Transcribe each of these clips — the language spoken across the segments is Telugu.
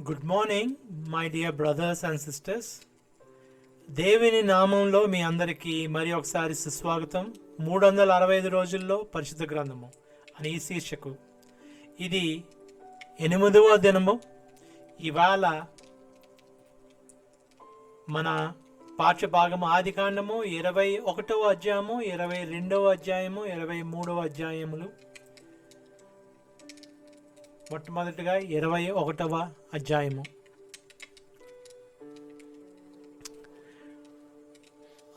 Good morning my dear brothers and sisters. దేవుని నామంలో మీ అందరికీ మరి ఒకసారి సుస్వాగతం. 365 రోజుల్లో పరిశుద్ధ గ్రంథము అని ఈ శీర్షకు. ఇది 8వ దినము. ఇవాళ మన పాఠ్యభాగము ఆదికాండము 21వ అధ్యాయము, 22వ అధ్యాయము, 23వ అధ్యాయములు. మొట్టమొదటిగా 21వ అధ్యాయము.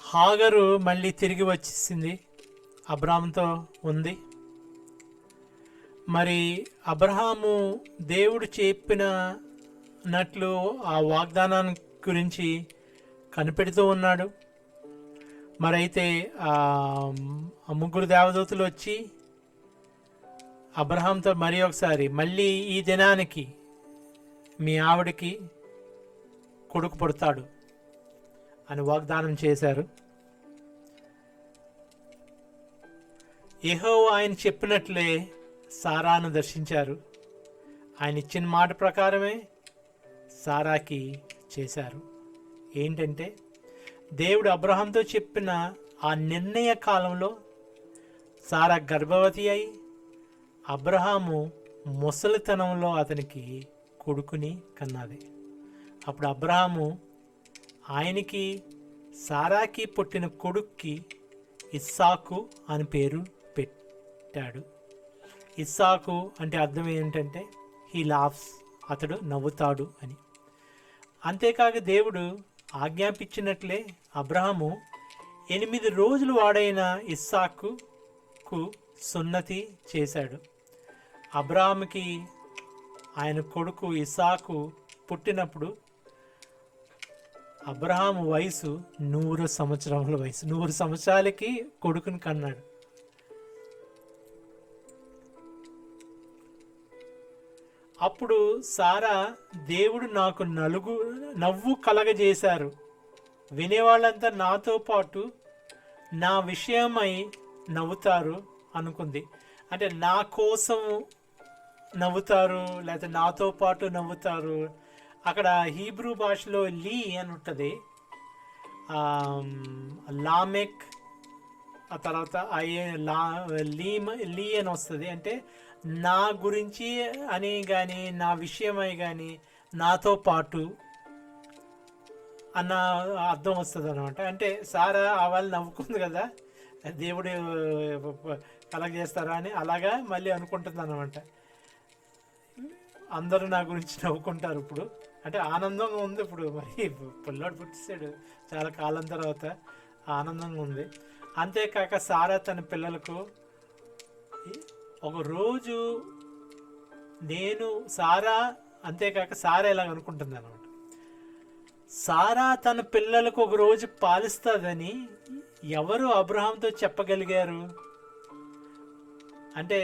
హాగరు మళ్ళీ తిరిగి వచ్చేసింది, అబ్రాహాముతో ఉంది. మరి అబ్రహాము దేవుడు చెప్పినట్లు ఆ వాగ్దానాన్ని గురించి కనిపెడుతూ ఉన్నాడు. మరైతే ఆ ముగ్గురు దేవదూతలు వచ్చి అబ్రహాంతో మరి ఒకసారి మళ్ళీ ఈ దినానికి మీ ఆవిడకి కొడుకు పుడతాడు అని వాగ్దానం చేశారు. యెహోవా ఆయన చెప్పినట్లే సారాను దర్శించారు. ఆయన ఇచ్చిన మాట ప్రకారమే సారాకి చేశారు. ఏంటంటే దేవుడు అబ్రహాంతో చెప్పిన ఆ నిర్ణయ కాలంలో సారా గర్భవతి అయి అబ్రహాము ముసలితనంలో అతనికి కొడుకుని కన్నది. అప్పుడు అబ్రహాము ఆయనకి సారాకి పుట్టిన కొడుక్కి ఇస్సాకు అని పేరు పెట్టాడు. ఇస్సాకు అంటే అర్థం ఏంటంటే హీ లాఫ్స్, అతడు నవ్వుతాడు అని. అంతేకాక దేవుడు ఆజ్ఞాపించినట్లే అబ్రహాము 8 రోజులు వాడైన ఇస్సాకుకు సున్నతి చేశాడు. అబ్రహాముకి ఆయన కొడుకు ఇస్సాకు పుట్టినప్పుడు అబ్రహాము వయసు 100 సంవత్సరముల వయసు. 100 సంవత్సరాలకి కొడుకుని కన్నాడు. అప్పుడు సారా, దేవుడు నాకు నవ్వు కలగజేశారు, వినేవాళ్ళంతా నాతో పాటు నా విషయమై నవ్వుతారు అనుకుంది. అంటే నా కోసం నవ్వుతారు, లేకపోతే నాతో పాటు నవ్వుతారు. అక్కడ హీబ్రూ భాషలో లీ అని ఉంటుంది, లామెక్, ఆ తర్వాత లీ అని వస్తుంది. అంటే నా గురించి అని కానీ, నా విషయమై కానీ, నాతో పాటు అన్న అర్థం వస్తుంది అనమాట. అంటే సారా వాళ్ళు నవ్వుకుంది కదా, దేవుడు కలగజేస్తారా అని, అలాగా మళ్ళీ అనుకుంటుంది అన్నమాట. అందరూ నా గురించి నవ్వుకుంటారు ఇప్పుడు. అంటే ఆనందంగా ఉంది ఇప్పుడు. మరి పిల్లోడు పుట్టిస్తాడు చాలా కాలం తర్వాత, ఆనందంగా ఉంది. అంతేకాక సారా తన పిల్లలకు ఒకరోజు అంతేకాక సారా ఇలాగ అనుకుంటుంది అనమాట, సారా తన పిల్లలకు ఒక రోజు పాలిస్తుందని ఎవరు అబ్రహాంతో చెప్పగలిగారు అంటే,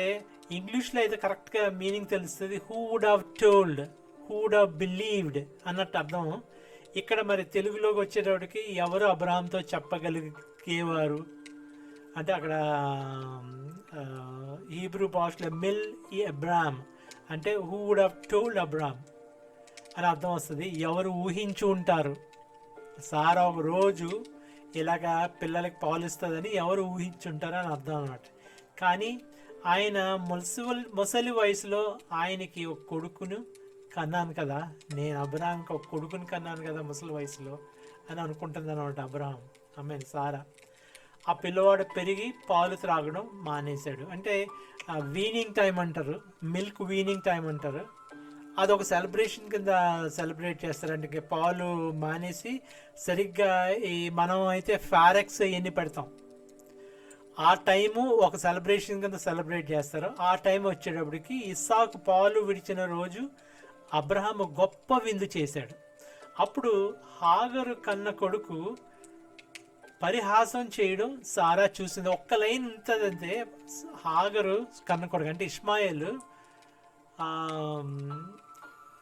ఇంగ్లీష్లో అయితే కరెక్ట్గా మీనింగ్ తెలుస్తుంది, who would have told, who would have believed అన్నట్టు అర్థం. ఇక్కడ మరి తెలుగులోకి వచ్చేటప్పటికి ఎవరు అబ్రహాంతో చెప్పగలిగేవారు అంటే, అక్కడ హీబ్రూ భాషలో మిల్ ఈ అబ్రామ్ అంటే who would have told Abram అని అర్థం వస్తుంది. ఎవరు ఊహించి ఉంటారు, సారా ఒక రోజు ఇలాగా పిల్లలకి పాలిస్తుందని ఎవరు ఊహించుంటారు అని అర్థం అన్నమాట. కానీ ఆయన ముసలి వయసులో ఆయనకి ఒక కొడుకును కన్నాను కదా, నేను అబ్రహాంకి ఒక కొడుకుని కన్నాను కదా ముసలి వయసులో అని అనుకుంటుంది అనమాట అబ్రహాం. సారా ఆ పిల్లవాడు పెరిగి పాలు త్రాగడం మానేశాడు. అంటే వీనింగ్ టైం అంటారు, మిల్క్ వీనింగ్ టైం అంటారు. అదొక సెలబ్రేషన్ కింద సెలబ్రేట్ చేస్తారంటే, పాలు మానేసి సరిగ్గా ఈ మనం అయితే ఫారెక్స్ ఇవన్నీ పెడతాం, ఆ టైము ఒక సెలబ్రేషన్ కింద సెలబ్రేట్ చేస్తారు. ఆ టైం వచ్చేటప్పటికి ఇస్సాకు పాలు విడిచిన రోజు అబ్రహాము గొప్ప విందు చేశాడు. అప్పుడు హాగరు కన్న కొడుకు పరిహాసం చేయడం సారా చూసింది. ఒక్క లైన్ ఉంటుందంటే, హాగరు కన్న కొడుకు అంటే ఇష్మాయేలు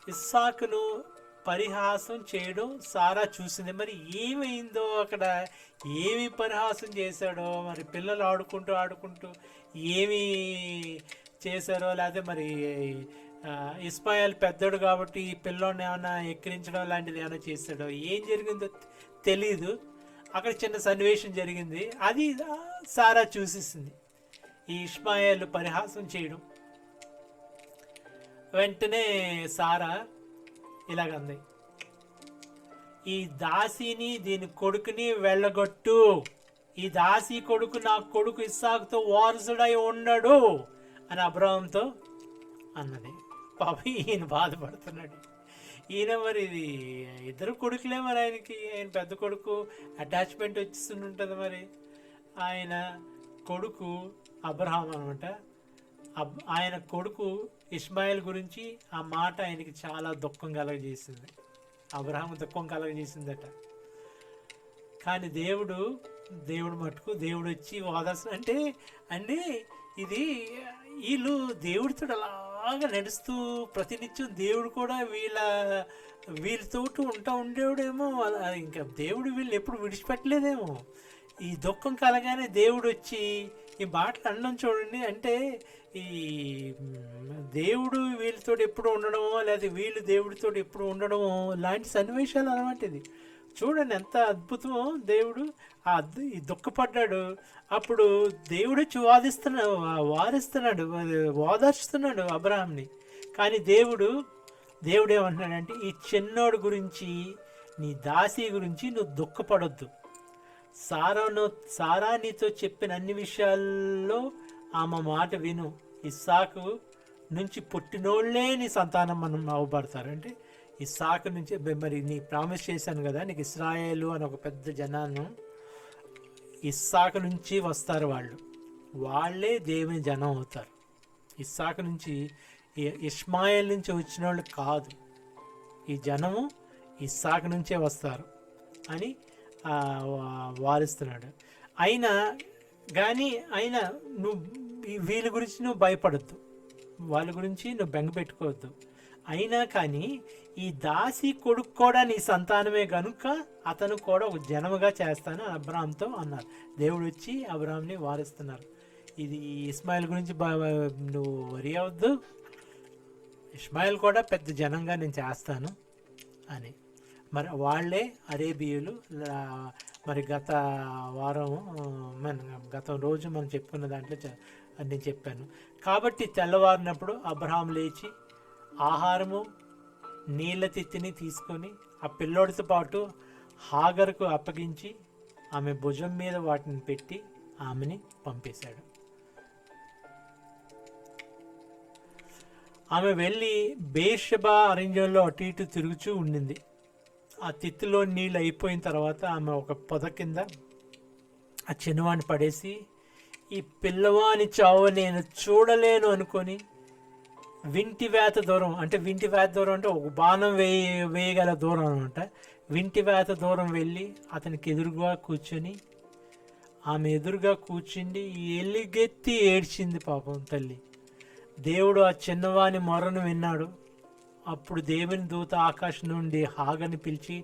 ఇస్సాకును పరిహాసం చేయడం సారా చూసింది. మరి ఏమైందో అక్కడ, ఏమి పరిహాసం చేశాడో, మరి పిల్లలు ఆడుకుంటూ ఏమి చేశారో, లేకపోతే మరి ఇస్మాయిల్ పెద్దోడు కాబట్టి ఈ పిల్లోడిని ఏమైనా ఎక్కిరించడం లాంటిది ఏమైనా చేస్తాడో ఏం జరిగిందో తెలీదు. అక్కడ చిన్న సన్నివేశం జరిగింది, అది సారా చూసేసింది ఈ ఇస్మాయిల్ పరిహాసం చేయడం. వెంటనే సారా ఇలాగంది, ఈ దాసిని దీని కొడుకుని వెళ్ళగొట్టు, ఈ దాసి కొడుకు నా కొడుకు ఇస్సాకుతో వారసుడై ఉండడు అని అబ్రహాంతో అన్నది. పాప ఈయన బాధపడుతున్నాడు. ఈయన మరి ఇది ఇద్దరు కొడుకులే, మరి ఆయనకి ఆయన పెద్ద కొడుకు అటాచ్మెంట్ వచ్చేస్తుంటుంది. మరి ఆయన కొడుకు అబ్రహాం అనమాట. ఆయన కొడుకు ఇస్మాయిల్ గురించి ఆ మాట ఆయనకి చాలా దుఃఖం కలగజేసింది. అబ్రహాం దుఃఖం కలగజేసిందట. కానీ దేవుడు మటుకు దేవుడు వచ్చి ఓదార్చు అంటే అండి, ఇది వీళ్ళు దేవుడితో అలాగా నడుస్తూ ప్రతినిత్యం దేవుడు కూడా వీళ్ళతో ఉండేవాడేమో. ఇంకా దేవుడు వీళ్ళు ఎప్పుడు విడిచిపెట్టలేదేమో. ఈ దుఃఖం కలగానే దేవుడు వచ్చి ఈ మాటలు అనడం చూడండి. అంటే ఈ దేవుడు వీళ్ళతో ఎప్పుడు ఉండడమో, లేదా వీళ్ళు దేవుడితో ఎప్పుడు ఉండడమో లాంటి సన్నివేశాలు అనమాట ఇది. చూడండి ఎంత అద్భుతమో. దేవుడు ఈ దుఃఖపడ్డాడు, అప్పుడు దేవుడు వచ్చి వారిస్తున్నాడు, ఓదార్చుతున్నాడు అబ్రహాంని. కానీ దేవుడు ఏమంటున్నాడంటే, ఈ చిన్నోడు గురించి, నీ దాసి గురించి నువ్వు దుఃఖపడొద్దు. సారా నీతో చెప్పిన అన్ని విషయాల్లో ఆమె మాట విను. ఇస్సాకు నుంచి పుట్టినోళ్లే నీ సంతానం మనం అవబడతారు. అంటే ఇస్సాకు నుంచి మరి నీ ప్రామిస్ చేశాను కదా, నీకు ఇశ్రాయేలు అని ఒక పెద్ద జనాన్ని, ఇస్సాకు నుంచి వస్తారు వాళ్ళే దేవుని జనం అవుతారు. ఇస్సాకు నుంచి, ఇష్మాయేల్ నుంచి వచ్చిన వాళ్ళు కాదు, ఈ జనము ఇస్సాకు నుంచే వస్తారు అని వారిస్తున్నాడు. అయినా నువ్వు వీళ్ళ గురించి నువ్వు భయపడద్దు, వాళ్ళ గురించి నువ్వు బెంగ పెట్టుకోవద్దు. అయినా కానీ ఈ దాసి కొడుకు కూడా నీ సంతానమే కనుక అతను కూడా ఒక జనముగా చేస్తాను అబ్రహాంతో అన్నారు. దేవుడు వచ్చి అబ్రహాంని వారిస్తున్నారు. ఇది ఇస్మాయిల్ గురించి నువ్వు వరి అవద్దు, ఇస్మాయిల్ కూడా పెద్ద జనంగా నేను చేస్తాను అని. మరి వాళ్ళే అరేబియులు. మరి గత రోజు మనం చెప్పుకున్న దాంట్లో నేను చెప్పాను. కాబట్టి తెల్లవారినప్పుడు అబ్రహాం లేచి ఆహారము, నీళ్ళ తిత్తిని తీసుకొని ఆ పిల్లోడితో పాటు హాగర్కు అప్పగించి ఆమె భుజం మీద వాటిని పెట్టి ఆమెని పంపేశాడు. ఆమె వెళ్ళి బేర్షెబా అరణ్యంలో అటు ఇటు తిరుగుతూ ఉండింది. ఆ తిత్తిలో నీళ్ళు అయిపోయిన తర్వాత ఆమె ఒక పొద కింద ఆ చిన్నవాడిని పడేసి, ఈ పిల్లవాని చావు నేను చూడలేను అనుకొని వింటి వేత దూరం అంటే ఒక బాణం వేయగల దూరం అనమాట. వింటి వేత దూరం వెళ్ళి అతనికి ఎదురుగా కూర్చొని, ఆమె ఎదురుగా కూర్చుండి ఎలుగెత్తి ఏడ్చింది పాపం తల్లి. దేవుడు ఆ చిన్నవాని మొరను విన్నాడు. అప్పుడు దేవుని దూత ఆకాశం నుండి హాగర్ని పిలిచి,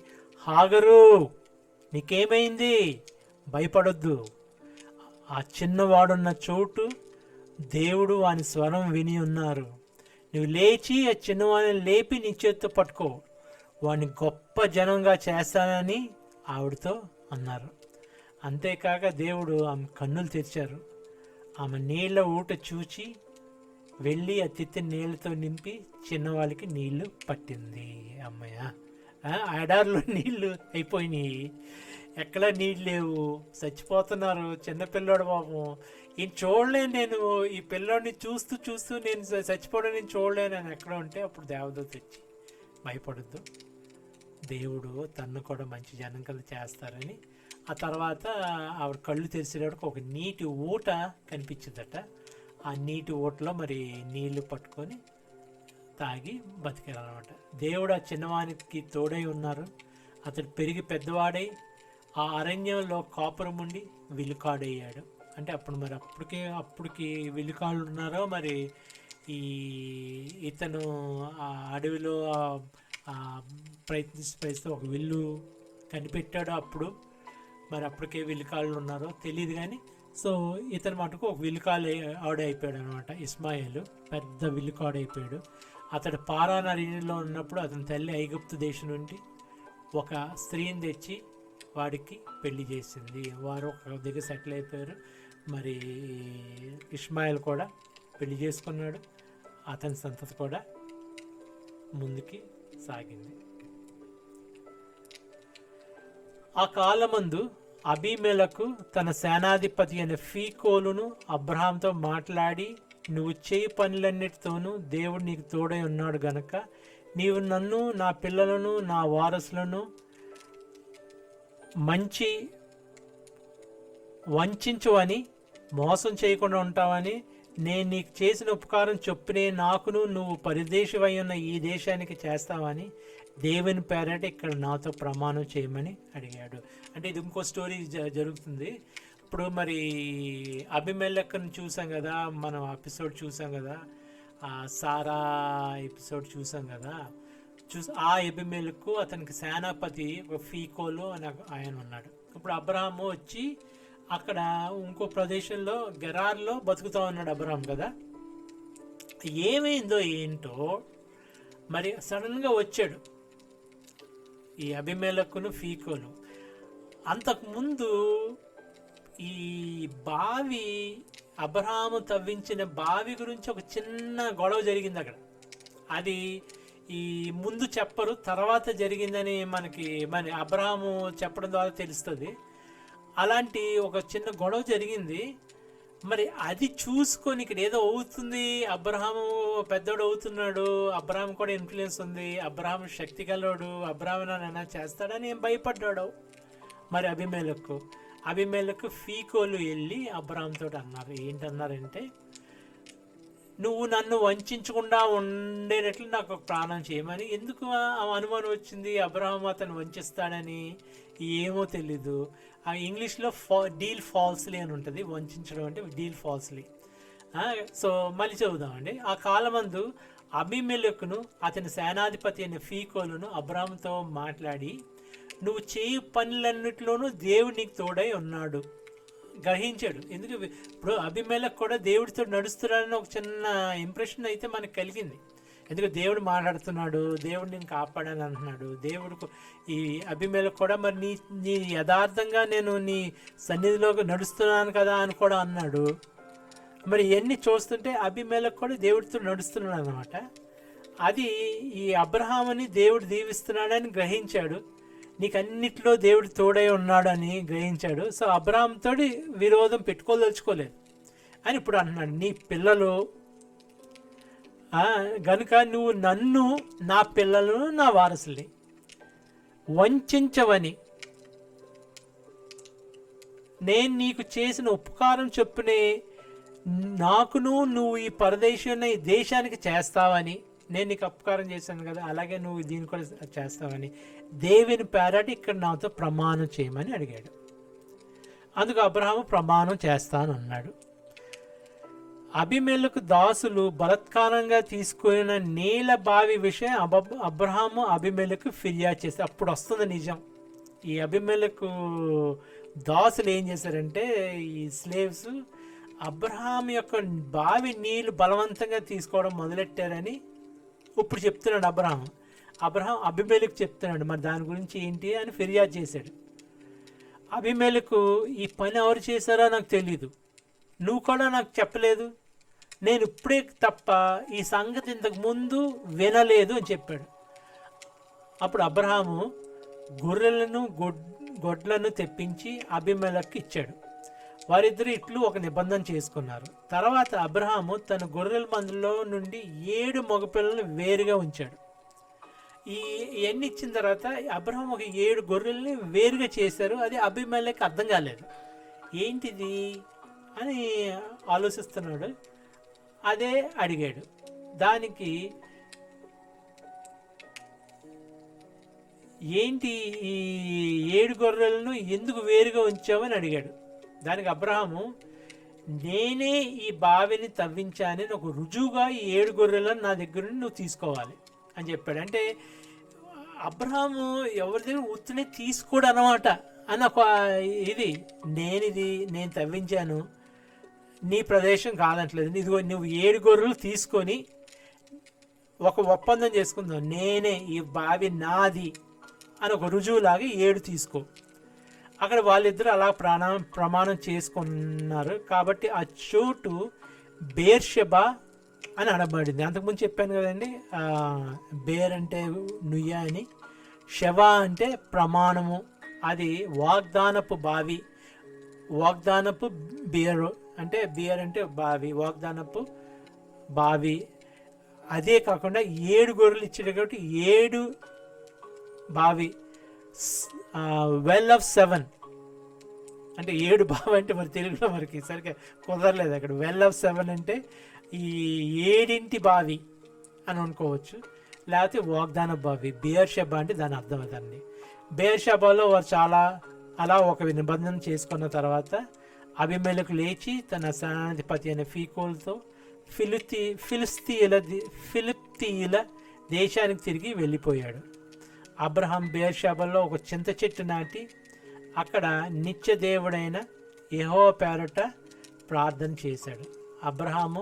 హాగరు నీకేమైంది, భయపడొద్దు. ఆ చిన్నవాడున్న చోటు దేవుడు వాని స్వరం విని ఉన్నారు. నువ్వు లేచి ఆ చిన్నవాడిని లేపి నీ చేత్తో పట్టుకో, వాడిని గొప్ప జనంగా చేస్తానని ఆవిడతో అన్నారు. అంతేకాక దేవుడు ఆమె కన్నులు తెరిచారు. ఆమె నీళ్ళ ఊట చూచి వెళ్ళి ఆ తిత్తి నీళ్ళతో నింపి చిన్నవాళ్ళకి నీళ్లు పట్టింది. అమ్మయ్య, ఆడార్లో నీళ్లు అయిపోయినాయి, ఎక్కడ నీళ్ళు లేవు, చచ్చిపోతున్నారు. చిన్నపిల్లోడు పాపం, ఈయన చూడలేను నేను, ఈ పిల్లోడిని చూస్తూ నేను చచ్చిపోవడం నేను చూడలేను అని ఎక్కడ ఉంటే అప్పుడు దేవదూత వచ్చి, భయపడద్దు, దేవుడు తన్ను కూడా మంచి జనంకలు చేస్తారని. ఆ తర్వాత ఆవిడ కళ్ళు తెరిచేటప్పుడు ఒక నీటి ఊట కనిపించిందట. ఆ నీటి ఊటలో మరి నీళ్లు పట్టుకొని తాగి బతికారనమాట. దేవుడు ఆ చిన్నవానికి తోడై ఉన్నారు. అతడు పెరిగి పెద్దవాడై ఆ అరణ్యంలో కాపురం ఉండి విలుకాడయ్యాడు. అంటే అప్పటికి విలుకాళ్ళు ఉన్నారో మరి ఇతను ఆ అడవిలో ప్రయత్నిస్తూ ఒక విల్లు కనిపెట్టాడు. అప్పటికే విలుకాళ్ళు ఉన్నారో తెలియదు కానీ, సో ఇతను మటుకు ఒక విలుకాలు ఆవిడ అయిపోయాడు అనమాట. ఇస్మాయిల్ పెద్ద విలుకాడు అయిపోయాడు. అతడు పారాన్ అరణ్యంలో ఉన్నప్పుడు అతని తల్లి ఐగుప్తు దేశం నుండి ఒక స్త్రీని తెచ్చి వాడికి పెళ్లి చేసింది. వారు ఒక దగ్గర సెటిల్ అయిపోయారు. మరి ఇష్మాయిల్ కూడా పెళ్లి చేసుకున్నాడు. అతని సంతతి కూడా ముందుకి సాగింది. ఆ కాలమందు అబీమెలకు తన సేనాధిపతి అయిన ఫీకోలును అబ్రహాంతో మాట్లాడి, నువ్వు చేయి పనులన్నిటితోనూ దేవుడు నీకు తోడై ఉన్నాడు గనక నీవు నన్ను, నా పిల్లలను, నా వారసులను మంచి వంచవని, మోసం చేయకుండా ఉంటావని, నేను నీకు చేసిన ఉపకారం చొప్పునే నాకును నువ్వు పరిదేశమై ఉన్న ఈ దేశానికి చేస్తావని దేవుని పేరట ఇక్కడ నాతో ప్రమాణం చేయమని అడిగాడు. అంటే ఇది ఇంకో స్టోరీ జరుగుతుంది. ఇప్పుడు మరి అబీమెలెకును చూసాం కదా, మనం ఎపిసోడ్ చూసాం కదా, సారా ఎపిసోడ్ చూసాం కదా. ఆ అబీమెలెకు అతనికి సేనాపతి ఫీకోలు అని ఆయన ఉన్నాడు. ఇప్పుడు అబ్రహాము వచ్చి అక్కడ ఇంకో ప్రదేశంలో గెరార్లో బతుకుతా ఉన్నాడు అబ్రహాం కదా. ఏమైందో ఏంటో మరి సడన్గా వచ్చాడు ఈ అబీమెలెకును ఫీకోలు. అంతకుముందు ఈ బావి, అబ్రహాము తవ్వించిన బావి గురించి ఒక చిన్న గొడవ జరిగింది అక్కడ. అది ఈ ముందు చెప్పరు, తర్వాత జరిగిందని మన అబ్రహాము చెప్పడం ద్వారా తెలుస్తుంది. అలాంటి ఒక చిన్న గొడవ జరిగింది. మరి అది చూసుకొని ఇక్కడ ఏదో అవుతుంది, అబ్రహాము పెద్దోడు అవుతున్నాడు, అబ్రహాం కూడా ఇన్ఫ్లుయెన్స్ ఉంది, అబ్రహాం శక్తి గలవాడు, అబ్రహాం నన్ను చేస్తాడని ఏం భయపడ్డాడు మరి అబీమెలెకు ఫీకోలు వెళ్ళి అబ్రహాంతో అన్నారు. ఏంటన్నారంటే, నువ్వు నన్ను వంచకుండా ఉండేటట్లు నాకు ఒక ప్రాణం చేయమని. ఎందుకు అనుమానం వచ్చింది అబ్రహాం అతను వంచిస్తాడని? ఏమో తెలీదు. ఆ ఇంగ్లీష్లో డీల్ ఫాల్స్లీ అని ఉంటుంది, వంచడం అంటే డీల్ ఫాల్స్లీ. సో మళ్ళీ చదువుదామండి. ఆ కాలమందు అబీమెలెకును అతని సేనాధిపతి అయిన ఫీకోలును అబ్రహాంతో మాట్లాడి, నువ్వు చేయి పనులన్నిటిలోనూ దేవుడు నీకు తోడై ఉన్నాడు గ్రహించాడు. ఎందుకు ఇప్పుడు అబీమెలెకు కూడా దేవుడితో నడుస్తున్నాడని ఒక చిన్న ఇంప్రెషన్ అయితే మనకు కలిగింది. ఎందుకు దేవుడు మాట్లాడుతున్నాడు, దేవుడు నేను కాపాడని అంటున్నాడు. దేవుడు ఈ అబీమెలెకు కూడా మరి నీ యథార్థంగా నేను నీ సన్నిధిలో నడుస్తున్నాను కదా అని కూడా అన్నాడు. మరి ఇవన్నీ చూస్తుంటే అబీమెలెకు కూడా దేవుడితో నడుస్తున్నాడు అన్నమాట. అది ఈ అబ్రహాముని దేవుడు దీవిస్తున్నాడని గ్రహించాడు. నీకు అన్నిట్లో దేవుడు తోడై ఉన్నాడని గ్రహించాడు. సో అబ్రహాంతో విరోధం పెట్టుకోదలుచుకోలేదు అని ఇప్పుడు అంటున్నాడు. నీ పిల్లలు గనుక నువ్వు నన్ను, నా పిల్లలను, నా వారసుల్ని వంచవని నేను నీకు చేసిన ఉపకారం చొప్పునే నాకును నువ్వు ఈ పరదేశం ఈ దేశానికి చేస్తావని, నేను నీకు అపకారం చేశాను కదా, అలాగే నువ్వు దీన్ని కూడా చేస్తావని దేవుని పేరట ఇక్కడ నాతో ప్రమాణం చేయమని అడిగాడు. అందుకు అబ్రహాము ప్రమాణం చేస్తానన్నాడు. అబీమెలెకు దాసులు బలత్కారంగా తీసుకున్న నీళ్ళ బావి విషయం అబ్రహాము అబీమెలెకు ఫిర్యాదు చేస్తే అప్పుడు వస్తుంది నిజం. ఈ అబీమెలెకు దాసులు ఏం చేశారంటే, ఈ స్లేవ్స్ అబ్రహాం యొక్క బావి నీళ్లు బలవంతంగా తీసుకోవడం మొదలెట్టారని ఇప్పుడు చెప్తున్నాడు అబ్రహాం అబీమెలెకు చెప్తున్నాడు. మరి దాని గురించి ఏంటి అని ఫిర్యాదు చేశాడు. అబీమెలెకు ఈ పని ఎవరు చేశారో నాకు తెలీదు, నువ్వు కూడా నాకు చెప్పలేదు, నేను ఇప్పుడే తప్ప ఈ సంగతి ఇంతకు ముందు వినలేదు అని చెప్పాడు. అప్పుడు అబ్రహాము గొర్రెలను గొడ్లను తెప్పించి అబీమెలెకు ఇచ్చాడు. వారిద్దరు ఇట్లు ఒక నిబంధన చేసుకున్నారు. తర్వాత అబ్రహాము తన గొర్రెల మందలో నుండి 7 మగపిల్లలను వేరుగా ఉంచాడు. ఇవన్నీ ఇచ్చిన తర్వాత అబ్రహాం ఒక 7 గొర్రెల్ని వేరుగా చేశారు. అది అబీమెలెకు అర్థం కాలేదు, ఏంటిది అని ఆలోచిస్తున్నాడు. అదే అడిగాడు. దానికి ఏంటి ఈ 7 గొర్రెలను ఎందుకు వేరుగా ఉంచామని అడిగాడు. దానికి అబ్రహాము, నేనే ఈ బావిని తవ్వించానని ఒక రుజువుగా ఈ 7 గొర్రెలను నా దగ్గర నుండి నువ్వు తీసుకోవాలి అని చెప్పాడు. అంటే అబ్రహాము ఎవరి దగ్గర ఉత్తనే తీసుకోడు అన్నమాట అని ఒక ఇది, నేను తవ్వించాను, నీ ప్రదేశం కాదంటలేదు, ఇదిగో నువ్వు 7 గొర్రెలు తీసుకొని ఒక ఒప్పందం చేసుకుందాం, నేనే ఈ బావి నాది అని ఒక రుజువులాగా 7 తీసుకో. అక్కడ వాళ్ళిద్దరూ అలా ప్రమాణం చేసుకున్నారు. కాబట్టి ఆ చోటు బేర్షెబా అని అనబడింది. అంతకుముందు చెప్పాను కదండి, బేర్ అంటే నుయ్య అని, షెబా అంటే ప్రమాణము, అది వాగ్దానపు బావి. వాగ్దానపు బియరు అంటే, బియర్ అంటే బావి, వాగ్దానపు బావి. అదే కాకుండా 7 గొర్రెలు ఇచ్చాడు కాబట్టి 7 బావి, వెల్ ఆఫ్ 7 అంటే 7 బావి అంటే మరి తెలుగులో మనకి సరిగ్గా కుదరలేదు అక్కడ. వెల్ ఆఫ్ 7 అంటే ఈ 7 బావి అని అనుకోవచ్చు, లేకపోతే వాగ్దాన బావి. బేర్షెబా అంటే దాని అర్థం అదండి. బేర్షెబాలో వారు చాలా అలా ఒక నిబంధన చేసుకున్న తర్వాత అబీమెలెకు లేచి తన సేనాధిపతి అయిన ఫీకోల్తో ఫిలిప్తీయుల దేశానికి తిరిగి వెళ్ళిపోయాడు. అబ్రహాం బేర్షెబాలో ఒక చింత చెట్టు నాటి అక్కడ నిత్య దేవుడైన యెహోవా పేరట ప్రార్థన చేశాడు. అబ్రహాము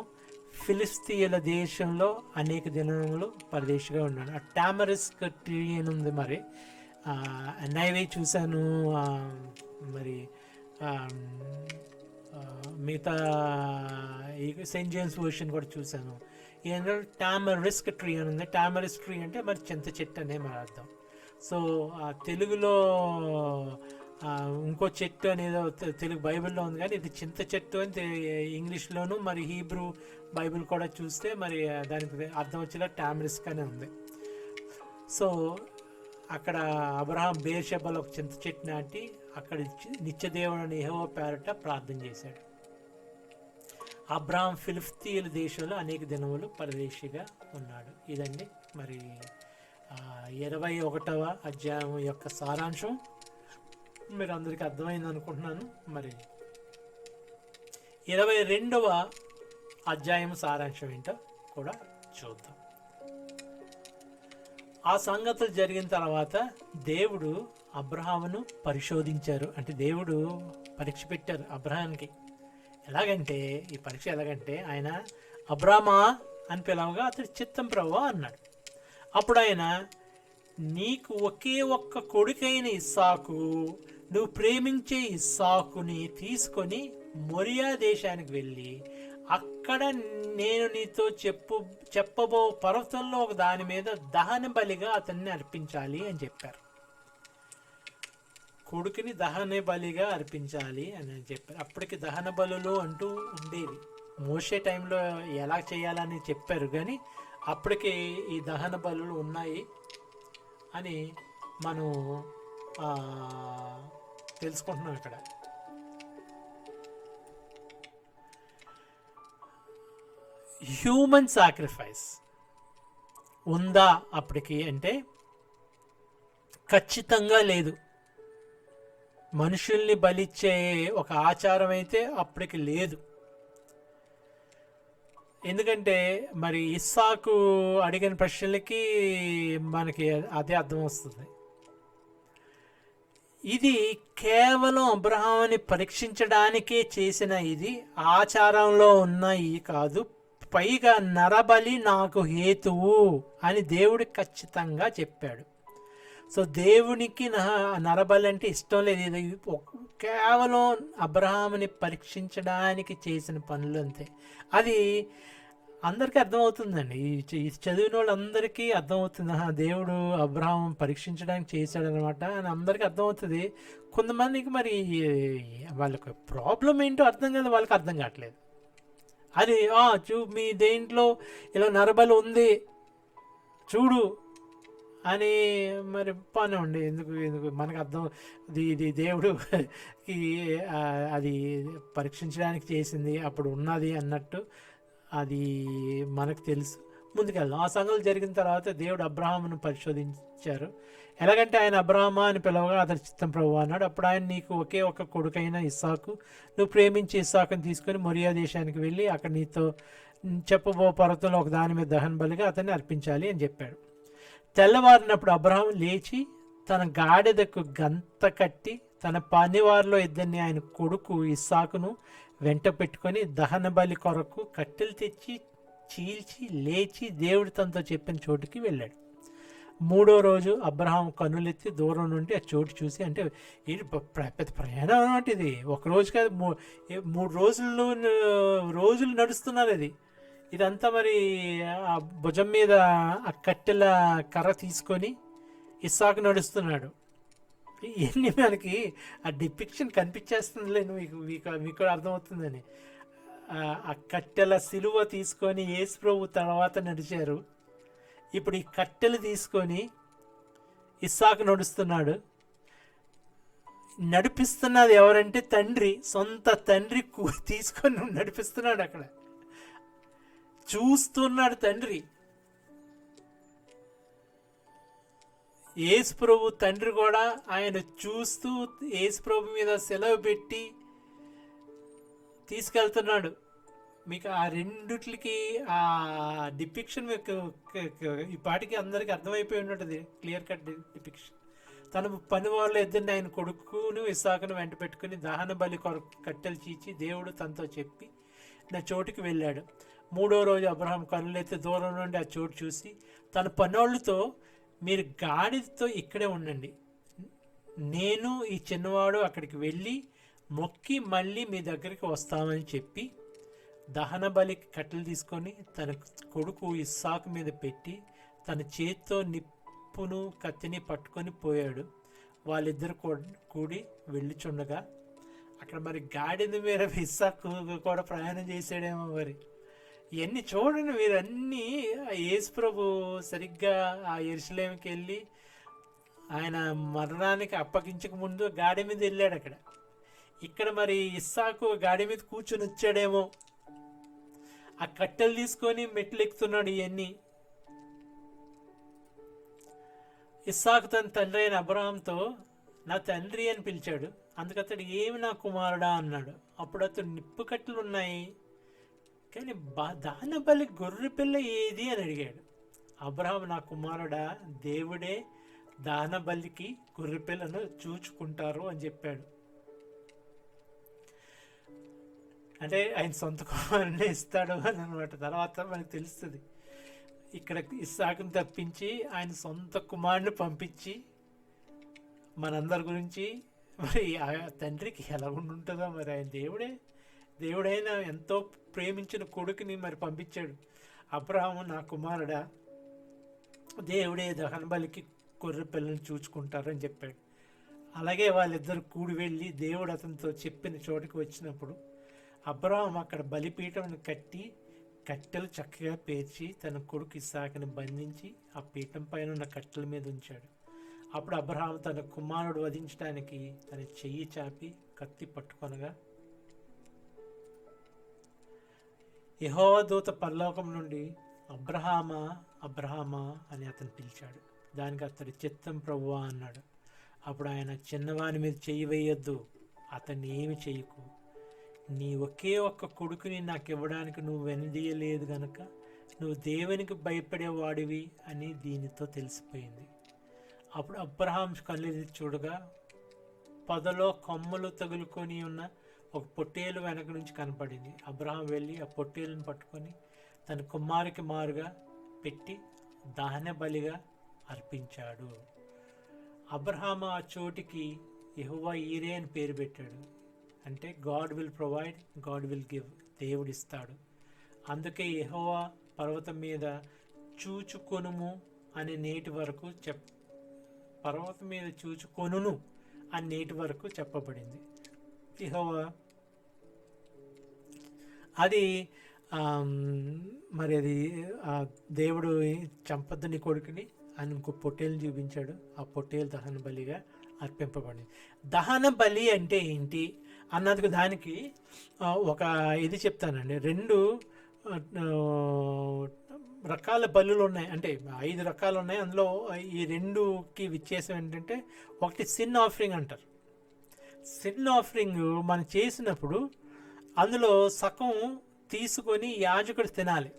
ఫిలిస్తీయుల దేశంలో అనేక దినములు పరదేశిగా ఉన్నాడు. ఆ టామరిస్క్ ట్రీ అని ఉంది, మరి నైవే చూశాను, మరి మిగతా సెయింట్ జేమ్స్ వర్షన్ కూడా చూశాను. ఏంటంటే టామరిస్క్ ట్రీ అని ఉంది. టామరిస్క్ ట్రీ అంటే మరి చింత చెట్టు అనే మరి అర్థం. సో తెలుగులో ఇంకో చెట్టు అనేది తెలుగు బైబిల్లో ఉంది, కానీ ఇది చింత చెట్టు అని ఇంగ్లీష్లోను మరి హీబ్రూ బైబిల్ కూడా చూస్తే మరి దానికి అర్థం వచ్చేలా టామరిస్క్ అనే ఉంది. సో అక్కడ అబ్రహాం బేర్షెబాలో ఒక చింత చెట్టు నాటి అక్కడ నిత్యదేవుడైన యెహోవా పేరట ప్రార్థన చేశాడు. అబ్రహాం ఫిలిస్తీయుల దేశంలో అనేక దినములు పరదేశిగా ఉన్నాడు. ఇదండి మరి 21వ అధ్యాయం యొక్క సారాంశం. మీరు అందరికీ అర్థమైంది అనుకుంటున్నాను. మరి 22వ అధ్యాయం సారాంశం ఏంటో కూడా చూద్దాం. ఆ సంగతులు జరిగిన తర్వాత దేవుడు అబ్రహామును పరిశోధించారు. అంటే దేవుడు పరీక్ష పెట్టారు అబ్రహాంకి. ఎలాగంటే ఈ పరీక్ష ఎలాగంటే, ఆయన అబ్రామా అని పిలవగా అతడి చిత్తం ప్రభువా అన్నాడు. అప్పుడు ఆయన, నీకు ఒకే ఒక్క కొడుకైన ఇస్సాకు, నువ్వు ప్రేమించే ఇస్సాకుని తీసుకొని మొరియా దేశానికి వెళ్ళి అక్కడ నేను నీతో చెప్పబో పర్వతంలో ఒక దాని మీద దహన బలిగా అతన్ని అర్పించాలి అని చెప్పారు. కొడుకుని దహన బలిగా అర్పించాలి అని చెప్పారు. అప్పటికి దహన బలులు అంటూ ఉండేవి. మోసే టైంలో ఎలా చేయాలని చెప్పారు, కానీ అప్పటికి ఈ దహన బలులు ఉన్నాయి అని మనం తెలుసుకుంటున్నాం ఇక్కడ. హ్యూమన్ సాక్రిఫైస్ ఉందా అప్పటికి అంటే ఖచ్చితంగా లేదు. మనుషుల్ని బలిచ్చే ఒక ఆచారం అయితే అప్పటికి లేదు. ఎందుకంటే మరి ఇస్సాకు అడిగిన ప్రశ్నలకి మనకి అదే అర్థం వస్తుంది. ఇది కేవలం అబ్రహాముని పరీక్షించడానికే చేసిన ఇది ఆచారంలో ఉన్నాయి కాదు. పైగా నరబలి నాకు హేతువు అని దేవుడు ఖచ్చితంగా చెప్పాడు. సో దేవునికి నరబలి అంటే ఇష్టం లేదు. ఇది కేవలం అబ్రహాముని పరీక్షించడానికి చేసిన పనులు అంతే. అది అందరికీ అర్థమవుతుందండి. ఈ చదివిన వాళ్ళందరికీ అర్థమవుతుంది, దేవుడు అబ్రహాం పరీక్షించడానికి చేశాడనమాట అని అందరికీ అర్థమవుతుంది. కొంతమందికి మరి వాళ్ళకి ప్రాబ్లం ఏంటో అర్థం కాదు, వాళ్ళకి అర్థం కావట్లేదు. అది మీ దేంట్లో ఇలా నరబలి ఉంది చూడు అని మరి పనివ్వండి. ఎందుకు మనకు అర్థం, ఇది దేవుడుకి అది పరీక్షించడానికి చేసింది, అప్పుడు ఉన్నది అన్నట్టు అది మనకు తెలుసు. ముందుకెళ్దాం. ఆ సంగతులు జరిగిన తర్వాత దేవుడు అబ్రహామును పరిశోధించారు. ఎలాగంటే ఆయన అబ్రహామా అని పిలవగా అతని చిత్తం ప్రభువా అన్నాడు. అప్పుడు ఆయన, నీకు ఒకే ఒక్క కొడుకైన ఇస్సాకు, నువ్వు ప్రేమించి ఇస్సాకుని తీసుకొని మొరియా దేశానికి వెళ్ళి అక్కడ నీతో చెప్పబో పర్వతంలో ఒక దాని మీద దహన బలిగా అతన్ని అర్పించాలి అని చెప్పాడు. తెల్లవారినప్పుడు అబ్రహాం లేచి తన గాడిదకు గంత కట్టి తన పనివారిలో ఇద్దరిని ఆయన కొడుకు ఇస్సాకును వెంట పెట్టుకొని దహన బలి కొరకు కట్టెలు తెచ్చి చీల్చి లేచి దేవుడు తనతో చెప్పిన చోటుకి వెళ్ళాడు. 3వ రోజు అబ్రహాం కన్నులెత్తి దూరం నుండి ఆ చోటు చూసి, అంటే ఇది పెద్ద ప్రయాణం అన్నమాట. ఇది ఒక రోజు కాదు, 3 రోజులు నడుస్తున్నారు. ఇదంతా మరి ఆ భుజం మీద ఆ కట్టెల కర్ర తీసుకొని ఇస్సాకు నడుస్తున్నాడు. ఇవన్నీ మనకి ఆ డిపిక్షన్ కనిపించేస్తుందిలే, మీకు అర్థమవుతుందని. ఆ కట్టెల సిలువ తీసుకొని యేసు ప్రభు తర్వాత నడిచారు. ఇప్పుడు ఈ కట్టెలు తీసుకొని ఇస్సాకు నడుస్తున్నాడు. నడిపిస్తున్నది ఎవరంటే తండ్రి, సొంత తండ్రి తీసుకొని నడిపిస్తున్నాడు. అక్కడ చూస్తున్నాడు తండ్రి. యేసు ప్రభు తండ్రి కూడా ఆయన చూస్తూ యేసు ప్రభు మీద సెలవు పెట్టి తీసుకెళ్తున్నాడు. మీకు ఆ రెండిట్లకి ఆ డిపిక్షన్ మీకు ఈ పాటికి అందరికీ అర్థమైపోయి ఉంటుంది, క్లియర్ కట్ డిపిక్షన్. తన పని వాళ్ళు ఇద్దరిని, ఆయన కొడుకును ఇస్సాకును వెంట పెట్టుకుని దహన బలి కట్టెలు చీచి దేవుడు తనతో చెప్పి నా చోటుకి వెళ్ళాడు. 3వ రోజు అబ్రహాం కన్నులెత్తి దూరం నుండి ఆ చోటు చూసి తన పనోళ్ళతో, మీరు గాడిదతో ఇక్కడే ఉండండి, నేను ఈ చిన్నవాడు అక్కడికి వెళ్ళి మొక్కి మళ్ళీ మీ దగ్గరికి వస్తామని చెప్పి దహన బలి కట్టెలు తీసుకొని తన కొడుకు ఇస్సాకు మీద పెట్టి తన చేతితో నిప్పును కత్తిని పట్టుకొని పోయాడు. వాళ్ళిద్దరు కూడి వెళ్ళిచుండగా అక్కడ మరి గాడిద మీద ఇస్సాకు కూడా ప్రయాణం చేసాడేమో. మరి ఇవన్నీ చూడండి మీరు, అన్నీ యేసు ప్రభు సరిగ్గా ఆ యెరూషలేముకి వెళ్ళి ఆయన మరణానికి అప్పగించక ముందు గాడి మీద వెళ్ళాడు. ఇక్కడ మరి ఇస్సాకు గాడి మీద కూర్చొని వచ్చాడేమో, ఆ కట్టెలు తీసుకొని మెట్లు ఎక్కుతున్నాడు. ఇవన్నీ ఇస్సాకు తన తండ్రి అయిన అబ్రహాంతో నా తండ్రి అని పిలిచాడు. అందుకతడు ఏమి నా కుమారుడా అన్నాడు. అప్పుడు అతడు నిప్పు కట్టెలు ఉన్నాయి కానీ దహన బలి గొర్రె పిల్ల ఏది అని అడిగాడు. అబ్రహాం నా కుమారుడా, దేవుడే దహన బలికి గొర్రె పిల్లను చూచుకుంటారు అని చెప్పాడు. అంటే ఆయన సొంత కుమారుని ఇస్తాడు అని అనమాట. తర్వాత మనకు తెలుస్తుంది. ఇక్కడ ఇస్సాకుని తప్పించి ఆయన సొంత కుమారుని పంపించి మనందరి గురించి మరి ఆ తండ్రికి ఎలా ఉంటుందో మరి. ఆయన దేవుడైన ఎంతో ప్రేమించిన కొడుకుని మరి పంపించాడు. అబ్రహాము నా కుమారుడా, దేవుడే దహన బలికి గొర్రె పిల్లని చూచుకుంటారని చెప్పాడు. అలాగే వాళ్ళిద్దరు కూడి వెళ్ళి దేవుడు అతనితో చెప్పిన చోటుకి వచ్చినప్పుడు అబ్రహాం అక్కడ బలిపీఠం కట్టి కట్టెలు చక్కగా పేర్చి తన కొడుకు ఇస్సాకుని బంధించి ఆ పీఠం పైన ఉన్న కట్టెల మీద ఉంచాడు. అప్పుడు అబ్రహాం తన కుమారుడు వధించడానికి తన చెయ్యి చాపి కత్తి పట్టుకొనగా యెహోవా దూత పరలోకం నుండి అబ్రహామా అబ్రహామా అని అతను పిలిచాడు. దానికి అతడు చిత్తం ప్రభువా అన్నాడు. అప్పుడు ఆయన చిన్నవాని మీద చెయ్యి వేయొద్దు, అతన్ని ఏమి చెయ్యకు, నీ ఒకే ఒక్క కొడుకుని నాకు ఇవ్వడానికి నువ్వు వెనుదీయలేదు గనక నువ్వు దేవునికి భయపడేవాడివి అని దీనితో తెలిసిపోయింది. అప్పుడు అబ్రహాం కళ్ళెత్తి చూడగా పొదలో కొమ్మలు తగులుకొని ఉన్న ఒక పొట్టేలు వెనక నుంచి కనపడింది. అబ్రహాం వెళ్ళి ఆ పొట్టేలును పట్టుకొని తన కుమారుకి మారుగా పెట్టి దహన బలిగా అర్పించాడు. అబ్రహాం ఆ చోటికి యెహోవా ఈరే అని పేరు పెట్టాడు. అంటే God will provide, God will give, దేవుడిస్తాడు. అందుకే యెహోవా పర్వతం మీద చూచుకొనుము అని నేటి వరకు పర్వతం మీద చూచుకొనును అని నేటి వరకు చెప్పబడింది. యెహోవా అది మరి అది దేవుడు చంపద్దు నీ కొడుకుని అని ఇంకో పొట్టేలు చూపించాడు. ఆ పొట్టేలు దహన బలిగా అర్పింపబడింది. దహన బలి అంటే ఏంటి అన్నది దానికి ఒక ఇది చెప్తానండి. 2 రకాల బలులు ఉన్నాయి, అంటే 5 రకాలు ఉన్నాయి. అందులో ఈ 2కి వ్యత్యాసం ఏంటంటే, ఒకటి సిన్ ఆఫరింగ్ అంటారు. సిన్ ఆఫరింగ్ మనం చేసినప్పుడు అందులో సగం తీసుకొని యాజకుడు తినాలి.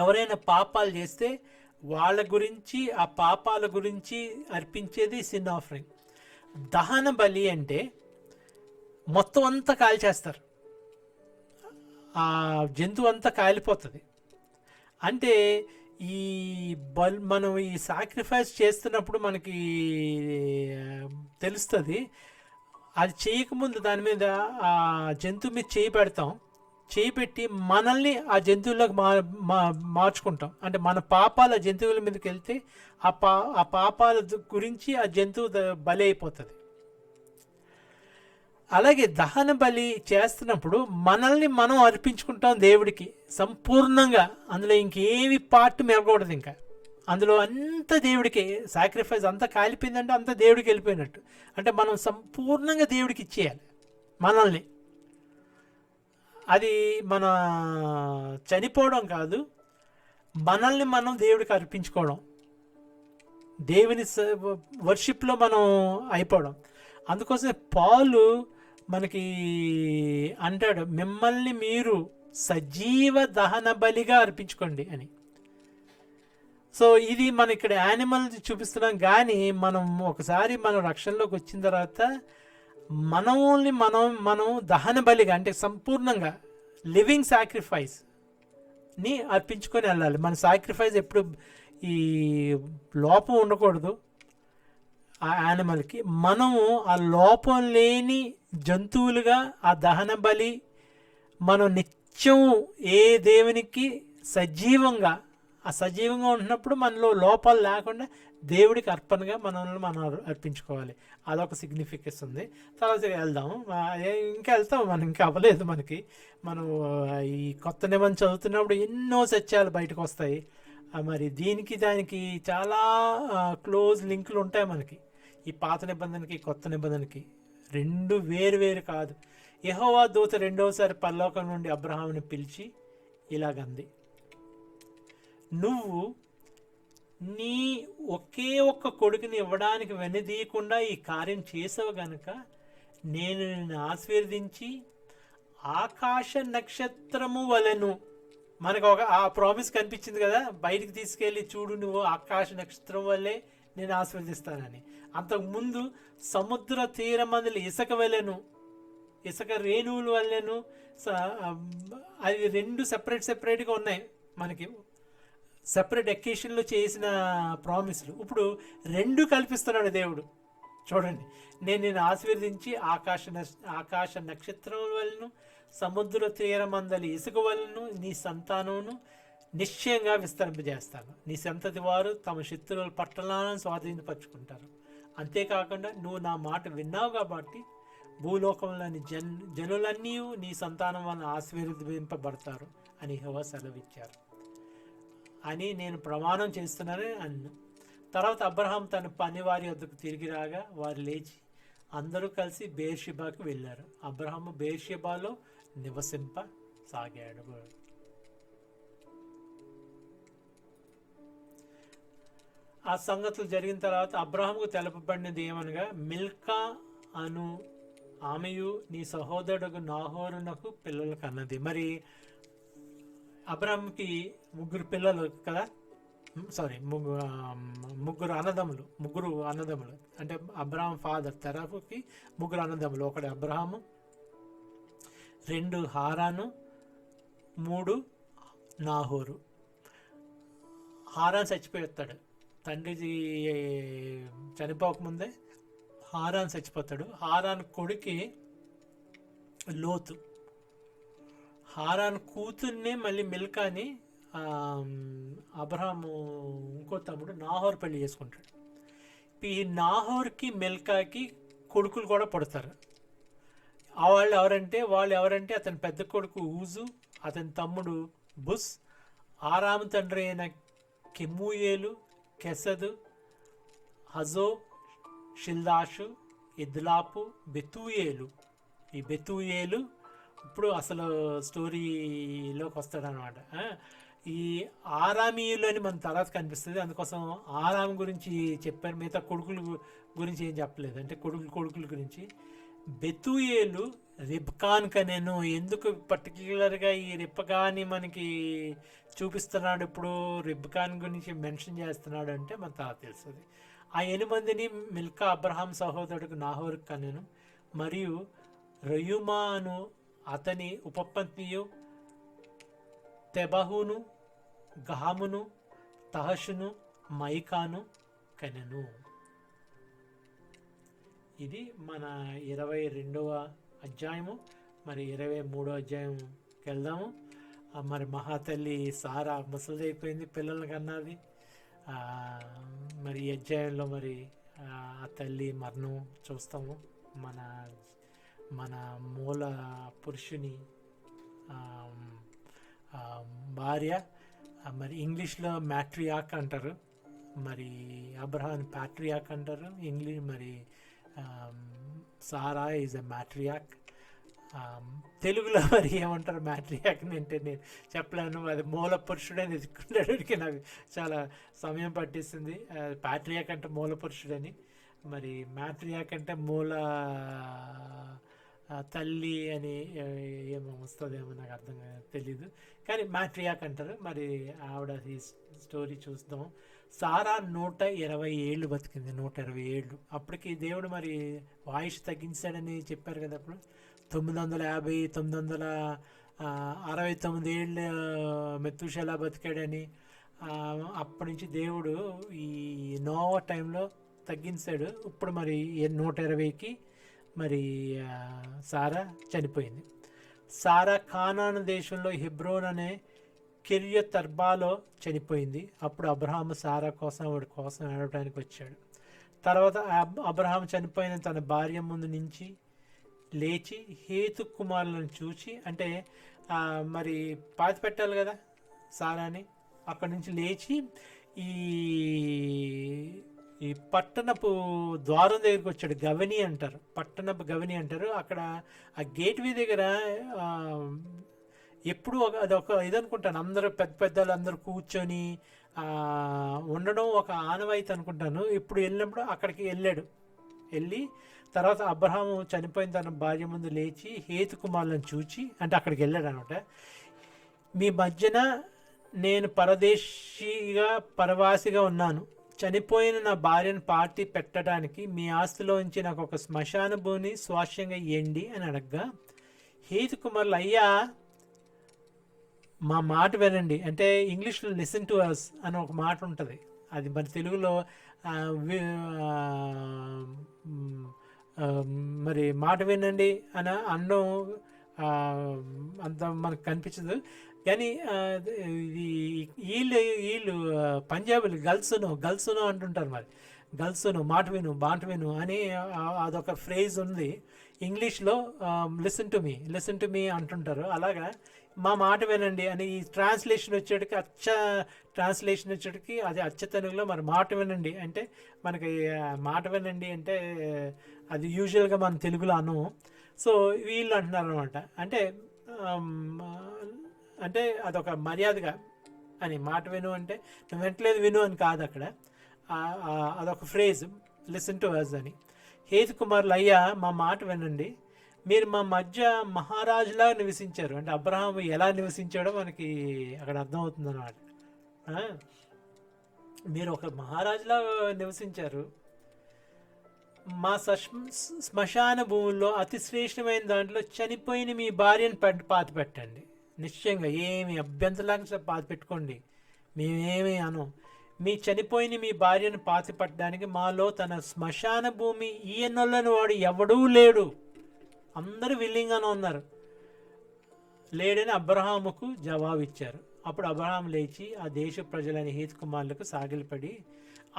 ఎవరైనా పాపాలు చేస్తే వాళ్ళ గురించి, ఆ పాపాల గురించి అర్పించేది సిన్ ఆఫరింగ్. దహన బలి అంటే మొత్తం అంతా కాల్చేస్తారు. ఆ జంతువు అంతా కాలిపోతుంది. అంటే ఈ మనం ఈ సాక్రిఫైస్ చేస్తున్నప్పుడు మనకి తెలుస్తుంది. అది చేయకముందు దాని మీద ఆ జంతువు మీద చేయి పెడతాం. చేయి పెట్టి మనల్ని ఆ జంతువులకు మార్చుకుంటాం. అంటే మన పాపాలు ఆ జంతువుల మీదకి వెళ్తే ఆ పాపాల గురించి ఆ జంతువు బలి అయిపోతుంది. అలాగే దహన బలి చేస్తున్నప్పుడు మనల్ని మనం అర్పించుకుంటాం దేవుడికి సంపూర్ణంగా. అందులో ఇంకేమి పార్ట్ మిగకూడదు. ఇంకా అందులో అంత దేవుడికి సాక్రిఫైస్ అంతా కాలిపోయిందంటే అంత దేవుడికి వెళ్ళిపోయినట్టు. అంటే మనం సంపూర్ణంగా దేవుడికి ఇచ్చేయాలి మనల్ని. అది మన చనిపోవడం కాదు, మనల్ని మనం దేవుడికి అర్పించుకోవడం, దేవుని వర్షిప్లో మనం అయిపోవడం. అందుకోసం పౌలు మనకి అంటాడు, మిమ్మల్ని మీరు సజీవ దహన బలిగా అర్పించుకోండి అని. సో ఇది మన ఇక్కడ యానిమల్ చూపిస్తున్నాం. కానీ మనం ఒకసారి మనం రక్షణలోకి వచ్చిన తర్వాత మనల్ని మనం దహన బలిగా, అంటే సంపూర్ణంగా లివింగ్ సాక్రిఫైస్ని అర్పించుకొని వెళ్ళాలి. మన సాక్రిఫైస్ ఎప్పుడు ఈ లోపం ఉండకూడదు ఆ యానిమల్కి. మనము ఆ లోపం లేని జంతువులుగా ఆ దహన బలి మనం నిత్యం ఏ దేవునికి సజీవంగా ఉంటున్నప్పుడు మనలో లోపాలు లేకుండా దేవుడికి అర్పణగా మనల్ని మనం అర్పించుకోవాలి. అదొక సిగ్నిఫికెన్స్ ఉంది. తర్వాత వెళ్దాం, ఇంకా వెళ్తాం. మనం ఇంకా అవ్వలేదు. మనం ఈ కొత్త నిబంధన చదువుతున్నప్పుడు ఎన్నో సత్యాలు బయటకు వస్తాయి. మరి దానికి చాలా క్లోజ్ లింకులు ఉంటాయి మనకి. ఈ పాత నిబంధనకి కొత్త నిబంధనకి రెండు వేరు కాదు. యెహోవా దూత రెండవసారి పరలోకం నుండి అబ్రహాముని పిలిచి ఇలాగంది, నువ్వు నీ ఒకే ఒక్క కొడుకుని ఇవ్వడానికి వెనుదీయకుండా ఈ కార్యం చేసావు గనుక నేను నిన్ను ఆశీర్వదించి ఆకాశ నక్షత్రము వలెను. మనకు ఆ ప్రామిస్ కనిపించింది కదా, బయటికి తీసుకెళ్ళి చూడు నువ్వు ఆకాశ నక్షత్రం వల్లే నేను ఆశీర్వదిస్తానని. అంతకుముందు సముద్ర తీరమందులు ఇసుక వలెను, ఇసుక రేణువుల వల్లెను. అవి రెండు సెపరేట్గా ఉన్నాయి మనకి, సెపరేట్ ఎకేషన్లో చేసిన ప్రామిస్లు. ఇప్పుడు రెండు కల్పిస్తున్నాడు దేవుడు. చూడండి, నేను ఆశీర్వదించి ఆకాశ నక్షత్రం వలన సముద్ర తీరమందలి ఇసుక వలన నీ సంతానమును నిశ్చయంగా విస్తరింపజేస్తాను. నీ సంతతి వారు తమ శత్రువుల పట్టణాలను స్వాధీనపరుచుకుంటారు. అంతేకాకుండా నువ్వు నా మాట విన్నావు కాబట్టి భూలోకంలోని జనులన్నీ నీ సంతానం వలన ఆశీర్వదింపబడతారు అని యెహోవా సెలవిచ్చారు అని నేను ప్రమాణం చేస్తున్నానని అన్న. తర్వాత అబ్రహాం తన పనివారి వద్దకు తిరిగి రాగా వారు లేచి అందరూ కలిసి బేర్షెబాకు వెళ్ళారు. అబ్రహాము బేర్షెబాలో నివసింపసాగాడు. ఆ సంగతులు జరిగిన తర్వాత అబ్రహాముకు తెలపబడినది ఏమనగా, మిల్కా అను ఆమెయు నీ సహోదరుడు నాహోరునకు పిల్లలు కన్నది. మరి అబ్రహాంకి ముగ్గురు పిల్లలు కదా, ముగ్గురు అన్నదమ్ములు. అంటే అబ్రహాం ఫాదర్ తెరఫుకి ముగ్గురు అన్నదమ్ములు. ఒకటి అబ్రహాము, 2 హారాను, 3 నాహోరు. హారాన్ చచ్చిపోతాడు. తండ్రి చనిపోకముందే హారాన్ చచ్చిపోతాడు. హారాన్ కొడుకి లోతు. హారాన్ కూతుర్నే మళ్ళీ మిల్కాని అబ్రహాము ఇంకో తమ్ముడు నాహోర్ పెళ్లి చేసుకుంటాడు. ఈ నాహోర్కి మిల్కాకి కొడుకులు కూడా పుడతారు. వాళ్ళు ఎవరంటే అతని పెద్ద కొడుకు ఊజు, అతని తమ్ముడు బుస్, ఆరాము తండ్రి అయిన కెమూయేలు, కెసదు, హజో, షిల్దాషు, ఇద్లాపు, బెతూయేలు. ఈ బెతూయేలు ఇప్పుడు అసలు స్టోరీలోకి వస్తాడనమాట. ఈ ఆరామీయులు అని మన తర్వాత కనిపిస్తుంది. అందుకోసం ఆరాం గురించి చెప్పారు, మిగతా కొడుకుల గురించి ఏం చెప్పలేదు. అంటే కొడుకుల గురించి. బెతూయేలు రిబ్కాన్ కనేను. ఎందుకు పర్టికులర్గా ఈ రిబ్కాని మనకి చూపిస్తున్నాడు, ఇప్పుడు రిబ్కాన్ గురించి మెన్షన్ చేస్తున్నాడు అంటే మన తర్వాత తెలుస్తుంది. ఆ 8 మందిని మిల్కా అబ్రహాం సహోదరుడికి నాహోరుకు కనెను. మరియు రయుమాను అతని ఉపపత్నియు తెబహును, గహామును, తహషును, మైకాను కనెను. ఇది మన 22వ అధ్యాయము. మరి 23వ అధ్యాయంకి వెళ్దాము. మరి మహాతల్లి సారా ముసలిదైపోయింది, పిల్లల్ని కన్నది. మరి ఈ అధ్యాయంలో మరి ఆ తల్లి మరణం చూస్తాము. మన మన మూల పురుషుని భార్య, మరి ఇంగ్లీష్లో మ్యాట్రియాక్ అంటారు, మరి అబ్రహాం ప్యాట్రియాక్ అంటారు ఇంగ్లీష్. మరి సారా ఈజ్ అ మ్యాట్రియాక్. తెలుగులో మరి ఏమంటారు మ్యాట్రియాక్ని అంటే నేను చెప్పలేను. అది మూల పురుషుడే ఎదుర్కొనేటికి నాకు చాలా సమయం పట్టిస్తుంది. ప్యాట్రియాక్ అంటే మూల పురుషుడని, మరి మ్యాట్రియాక్ అంటే మూల తల్లి అని ఏమో వస్తుందేమో నాకు అర్థం తెలీదు, కానీ మ్యాట్రియాక్ అంటారు. మరి ఆవిడ ఈ స్టోరీ చూద్దాం. సారా 120 ఏళ్ళు బతికింది. 120 ఏళ్ళు. అప్పటికి దేవుడు మరి వాయిస్ తగ్గించాడని చెప్పారు కదా. అప్పుడు 950 969 ఏళ్ళు మెతుషెలా బతికాడని. అప్పటి నుంచి దేవుడు ఈ నోవా టైంలో తగ్గించాడు. ఇప్పుడు మరి 120కి మరి సారా చనిపోయింది. సారా కానాను దేశంలో హెబ్రోన్ అనే కిర్యత్ అర్బాలో చనిపోయింది. అప్పుడు అబ్రహాము సారా కోసం వాడి కోసం ఏడవడానికి వచ్చాడు. తర్వాత అబ్రహాం చనిపోయిన తన భార్య ముందు నుంచి లేచి హేతు కుమారులను చూచి, అంటే మరి పాతి పెట్టాలి కదా సారాని, అక్కడి నుంచి లేచి ఈ పట్టణపు ద్వారం దగ్గరికి వచ్చాడు. గవని అంటారు, పట్టణపు గవని అంటారు. అక్కడ ఆ గేట్వే దగ్గర ఎప్పుడు అదొక ఇదనుకుంటాను, అందరూ పెద్దలు అందరూ కూర్చొని ఉండడం ఒక ఆనవాయితీ అనుకుంటాను. ఇప్పుడు వెళ్ళినప్పుడు అక్కడికి వెళ్ళి తర్వాత అబ్రహాము చనిపోయిన తన భార్య ముందు లేచి హేతు కుమారులను చూచి, అంటే అక్కడికి వెళ్ళాడు అనమాట. మీ మధ్యన నేను పరవాసిగా ఉన్నాను. చనిపోయిన నా భార్యను పార్టీ పెట్టడానికి మీ ఆస్తిలోంచి నాకు ఒక శ్మశాన భూమిని స్వాస్యంగా ఇవ్వండి అని అడగ్గా, హేతు కుమారులు, అయ్యా మా మాట వినండి. అంటే ఇంగ్లీష్లో లిసన్ టు అస్ అని ఒక మాట ఉంటుంది. అది మరి తెలుగులో మరి మాట వినండి అని అనడం అంత మనకు కనిపించదు. కానీ వీళ్ళు పంజాబీలు గల్సును అంటుంటారు. మరి గల్సును మాట విను అని అదొక ఫ్రేజ్ ఉంది. ఇంగ్లీష్లో లిసన్ టు మీ అంటుంటారు. అలాగా మా మాట వినండి అని ఈ ట్రాన్స్లేషన్ వచ్చేటికి అది అచ్చ తెలుగులో మరి మాట వినండి అంటే మనకి మాట వినండి అంటే అది యూజువల్గా మన తెలుగులో అనము. సో వీళ్ళు అంటున్నారు అనమాట. అంటే అదొక మర్యాదగా అని, మాట విను అంటే నువ్వు వెంటలేదు విను అని కాదు. అక్కడ అదొక ఫ్రేజ్, లిసన్ టు అస్ అని. హేతు కుమారులు, అయ్యా మా మాట వినండి, మీరు మా మధ్య మహారాజులా నివసించారు. అంటే అబ్రహాం ఎలా నివసించాడో మనకి అక్కడ అర్థమవుతుంది అన్నమాట. మీరు ఒక మహారాజులా నివసించారు. మా శ్మశాన భూముల్లో అతి శ్రేష్టమైన దాంట్లో చనిపోయిన మీ భార్యను పాతి పెట్టండి. నిశ్చయంగా ఏమి అభ్యంతరంగా పాతి పెట్టుకోండి, మేమేమి అనం. మీ చనిపోయిన మీ భార్యను పాతి పెట్టడానికి మాలో తన శ్మశాన భూమి ఈయనొల్లని వాడు ఎవడూ లేడు. అందరూ విల్లింగ్గానే ఉన్నారు. లేడని అబ్రహాముకు జవాబిచ్చారు. అప్పుడు అబ్రహాం లేచి ఆ దేశ ప్రజలని హేతు కుమారులకు సాగిలపడి,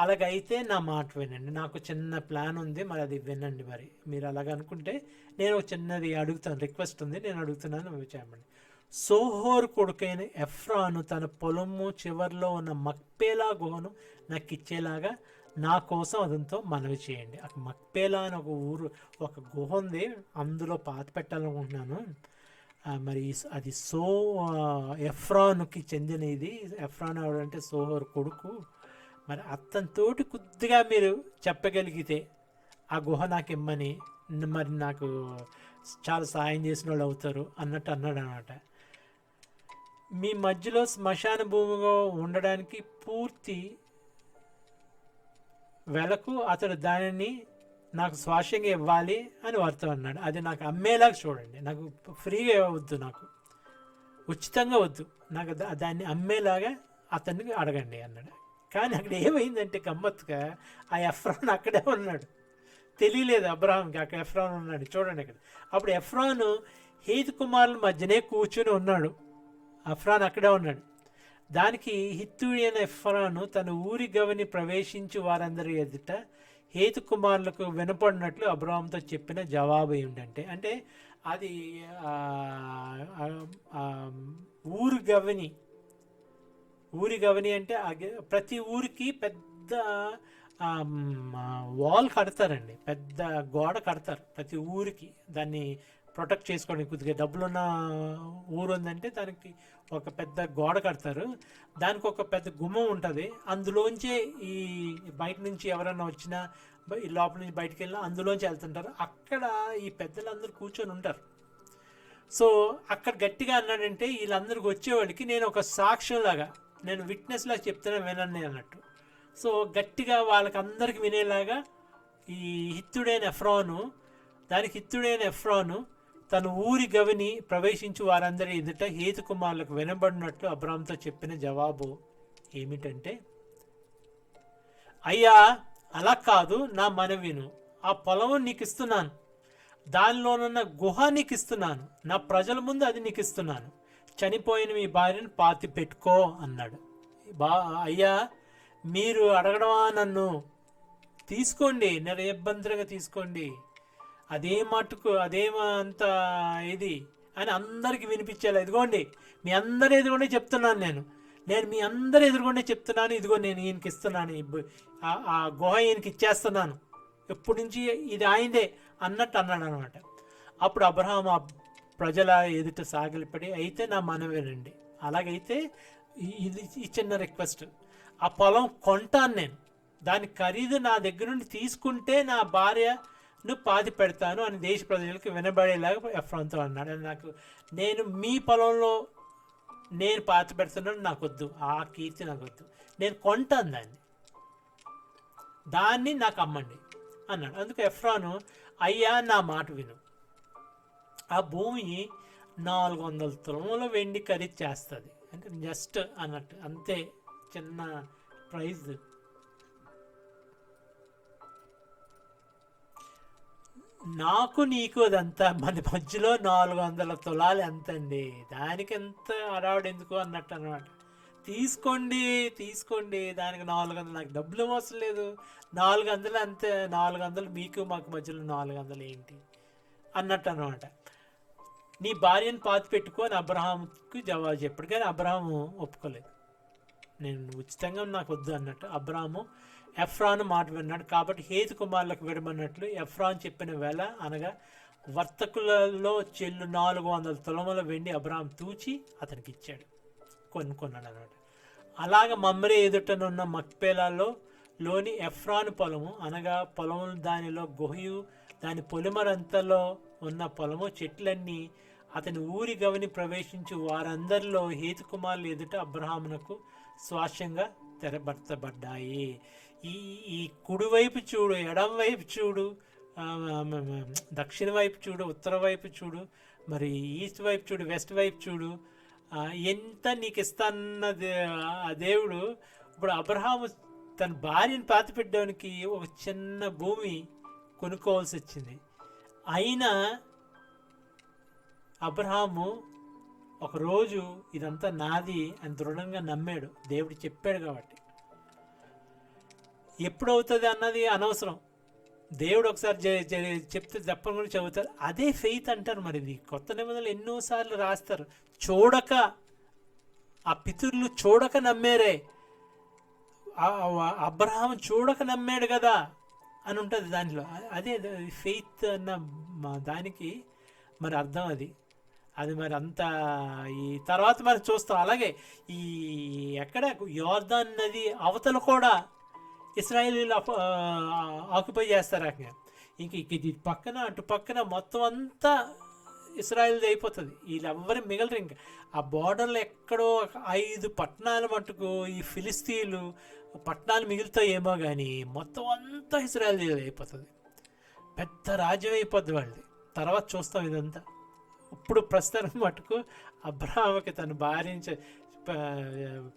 అలాగైతే నా మాట వినండి, నాకు చిన్న ప్లాన్ ఉంది, మరి అది వినండి. మరి మీరు అలాగ అనుకుంటే నేను ఒక చిన్నది అడుగుతాను, రిక్వెస్ట్ ఉంది, నేను అడుగుతున్నాను, చేయమండి. సోహోర్ కొడుకైన ఎఫ్రాను తన పొలము చివరిలో ఉన్న మక్పేలా గుహను నాకు ఇచ్చేలాగా నా కోసం అదంతో మనవి చేయండి. అక్కడ మక్పేలా అని ఒక ఊరు, ఒక గుహ ఉంది, అందులో పాతి పెట్టాలనుకుంటున్నాను. మరి అది ఎఫ్రానుకి చెందిన ఇది. ఎఫ్రాన్ ఎవడంటే సోహోర్ కొడుకు. మరి అతనితోటి కొద్దిగా మీరు చెప్పగలిగితే ఆ గుహ నాకు ఇమ్మని, మరి నాకు చాలా సాయం చేసిన వాళ్ళు అవుతారు అన్నట్టు అన్నాడు అనమాట. మీ మధ్యలో శ్మశాన భూమిగా ఉండడానికి పూర్తి వెలకు అతడు దానిని నాకు స్వాస్యంగా ఇవ్వాలి అని వారితో అన్నాడు. అది నాకు అమ్మేలాగా చూడండి, నాకు ఫ్రీగా ఇవ్వద్దు, నాకు ఉచితంగా వద్దు, నాకు దాన్ని అమ్మేలాగా అతన్ని అడగండి అన్నాడు. కానీ అక్కడ ఏమైందంటే గమ్మత్తుగా ఆ ఎఫ్రాన్ అక్కడే ఉన్నాడు. తెలియలేదు అబ్రహాంకి అక్కడ ఎఫ్రాన్ ఉన్నాడు. చూడండి ఇక్కడ. అప్పుడు ఎఫ్రాను హేతు కుమారుల మధ్యనే కూర్చొని ఉన్నాడు. ఎఫ్రాన్ అక్కడే ఉన్నాడు. దానికి హిత్తూడైన ఎఫ్రాను తన ఊరి గవిని ప్రవేశించి వారందరి ఎదుట హేతు కుమారులకు వినపడినట్లు అబ్రహాంతో చెప్పిన జవాబు ఏమిటంటే, అంటే అది ఊరి గవిని అంటే ప్రతి ఊరికి పెద్ద వాల్ కడతారండి, పెద్ద గోడ కడతారు ప్రతి ఊరికి. దాన్ని ప్రొటెక్ట్ చేసుకోవడానికి కొద్దిగా డబ్బులున్న ఊరు ఉందంటే దానికి ఒక పెద్ద గోడ కడతారు. దానికి ఒక పెద్ద గుమ్మం ఉంటుంది. అందులోంచే ఈ బయట నుంచి ఎవరైనా వచ్చినా ఈ లోపల నుంచి బయటకు వెళ్ళినా అందులోంచి వెళ్తుంటారు. అక్కడ ఈ పెద్దలందరూ కూర్చొని ఉంటారు. సో అక్కడ గట్టిగా అన్నాడంటే వీళ్ళందరికి వచ్చేవాళ్ళకి నేను ఒక సాక్ష్యంలాగా, నేను విట్నెస్ లాగా చెప్తున్నా వినండి అన్నట్టు. సో గట్టిగా వాళ్ళకందరికి వినేలాగా ఈ హిత్తుడైన ఎఫ్రాను తన ఊరి గవిని ప్రవేశించి వారందరి ఎదుట హేతు కుమారులకు వినబడినట్లు అబ్రాహాంతో చెప్పిన జవాబు ఏమిటంటే, అయ్యా అలా కాదు, నా మనవిను, ఆ పొలం నీకు ఇస్తున్నాను, దానిలోనున్న గుహ నీకు ఇస్తున్నాను, నా ప్రజల ముందు అది నీకు ఇస్తున్నాను, చనిపోయిన మీ భార్యను పాతి పెట్టుకో అన్నాడు. అయ్యా మీరు అడగడమా నన్ను, తీసుకోండి, నిర్భంతరంగా తీసుకోండి, అదేమంత ఇది అని అందరికి వినిపించాలి. ఇదిగోండి మీ అందరు ఎదురుగొండే చెప్తున్నాను, నేను మీ అందరు ఎదురుగొండే చెప్తున్నాను, ఇదిగో నేను ఈయనకి ఇస్తున్నాను, ఆ గుహ ఈయనకి ఇచ్చేస్తున్నాను, ఎప్పటి నుంచి ఇది ఆయిందే అన్నట్టు అన్నాడు అనమాట. అప్పుడు అబ్రహాం ఆ ప్రజల ఎదుట సాగిలిపడి, అయితే నా మనవేనండి, అలాగైతే ఇది ఈ చిన్న రిక్వెస్ట్, ఆ పొలం కొంటాను నేను, దాని ఖరీదు నా దగ్గర నుండి తీసుకుంటే నా భార్యను పాతి పెడతాను అని దేశ ప్రజలకు వినబడేలాగా ఎఫ్రాన్తో అన్నాడు. నేను మీ పొలంలో నేను పాతి పెడుతున్నాను, నాకు వద్దు, ఆ కీర్తి నాకు వద్దు, నేను కొంటాను దాన్ని నాకు అమ్మండి అన్నాడు. అందుకు ఎఫ్రాను, అయ్యా నా మాట విను, ఆ భూమి 400 తులముల వెండి ఖరీదు చేస్తుంది, అంటే జస్ట్ అన్నట్టు అంతే, చిన్న ప్రైజ్. నాకు నీకు అదంతా మన మధ్యలో 400 తులాలు ఎంతండి, దానికి ఎంత అడావుడు ఎందుకు అన్నట్టు అనమాట. తీసుకోండి దానికి 400, నాకు డబ్బులు అవసరం లేదు, 400 అంతే, 400 మీకు మాకు మధ్యలో 400 ఏంటి అన్నట్టు అనమాట. నీ భార్యను పాతి పెట్టుకో అని అబ్రహాంకి జవాబు చెప్పాడు. కానీ అబ్రహాము ఒప్పుకోలేదు, నేను ఉచితంగా నాకు వద్దు అన్నట్టు. అబ్రాము ఎఫ్రాను మాట విన్నాడు. కాబట్టి హేతు కుమారులకు విడమన్నట్లు ఎఫ్రాన్ చెప్పిన వేళ అనగా వర్తకులలో చెల్లు 400 తులముల వెండి అబ్రాహం తూచి అతనికి ఇచ్చాడు, కొనుక్కున్నాడు అన్నమాట. అలాగ మమ్రే ఎదుటనున్న మక్పేలాలో లోని ఎఫ్రాను పొలము అనగా పొలము, దానిలో గుహయు దాని పొలిమరంతలో ఉన్న పొలము, చెట్లన్నీ అతని ఊరి గవిని ప్రవేశించి వారందరిలో హేతు కుమారులు ఎదుట అబ్రహామునకు స్వాస్యంగా తెరబర్చబడ్డాయి. ఈ కుడివైపు చూడు, ఎడం వైపు చూడు, దక్షిణ వైపు చూడు, ఉత్తర వైపు చూడు, మరి ఈస్ట్ వైపు చూడు, వెస్ట్ వైపు చూడు, ఎంత నీకు ఇస్తాన్న దేవుడు. ఇప్పుడు అబ్రహాము తన భార్యను పాతి పెట్టడానికి ఒక చిన్న భూమి కొనుక్కోవాల్సి వచ్చింది. అయినా అబ్రహాము ఒకరోజు ఇదంతా నాది అని దృఢంగా నమ్మాడు. దేవుడు చెప్పాడు కాబట్టి. ఎప్పుడవుతుంది అన్నది అనవసరం, దేవుడు ఒకసారి చెప్తే చెప్పకుండా చదువుతారు. అదే ఫెయిత్ అంటారు. మరి ఇది కొత్త నిబంధనలు ఎన్నోసార్లు రాస్తారు. చూడక, ఆ పితరులు చూడక నమ్మారే, అబ్రహాము చూడక నమ్మాడు కదా అని ఉంటుంది దాంట్లో. అదే ఫెయిత్ అన్న దానికి మరి అర్థం అది మరి అంత. ఈ తర్వాత మనం చూస్తాం. అలాగే ఈ ఎక్కడ యోర్దాన్ నది అవతల కూడా ఇశ్రాయేలీలు ఆక్యుపై చేస్తారు. ఇంక ఇది పక్కన అటు పక్కన మొత్తం అంతా ఇశ్రాయేల్ది అయిపోతుంది. వీళ్ళెవ్వరు మిగలరు. ఇంకా ఆ బోర్డర్లో ఎక్కడో 5 పట్టణాల మటుకు ఈ ఫిలిస్తీన్లు పట్టణాలు మిగులుతాయేమో కానీ మొత్తం అంతా ఇశ్రాయేల్ అయిపోతుంది. పెద్ద రాజ్యం అయిపోద్ది వాళ్ళది. తర్వాత చూస్తాం ఇదంతా. ఇప్పుడు ప్రస్తుతం మటుకు అబ్రహాముకి తన భార్యని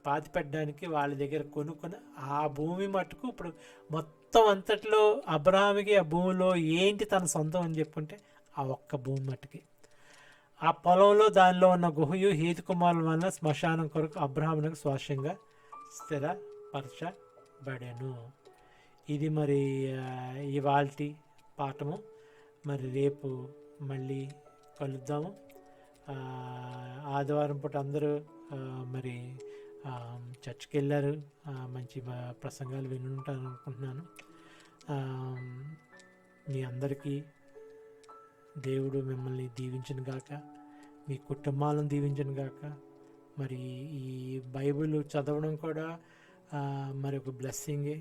పాతి పెట్టడానికి వాళ్ళ దగ్గర కొనుక్కుని ఆ భూమి మటుకు ఇప్పుడు మొత్తం అంతట్లో అబ్రహాముకి ఆ భూమిలో ఏంటి తన సొంతం అని చెప్పుకుంటే ఆ ఒక్క భూమి మట్టుకి. ఆ పొలంలో దానిలో ఉన్న గుహయు హేతు కుమారుల వలన శ్మశానం కొరకు అబ్రహామునకు స్వాస్యంగా స్థిరపరచబడెను. ఇది మరి ఇవాల్టి పాఠము. మరి రేపు మళ్ళీ కలుద్దాము. ఆదివారం పూట అందరూ మరి చర్చ్కి వెళ్ళారు, మంచి ప్రసంగాలు వినుంటారు అనుకుంటున్నాను. మీ అందరికీ దేవుడు మిమ్మల్ని దీవించను గాక, మీ కుటుంబాలను దీవించను గాక. మరి ఈ బైబిల్ చదవడం కూడా మరి ఒక బ్లెస్సింగే.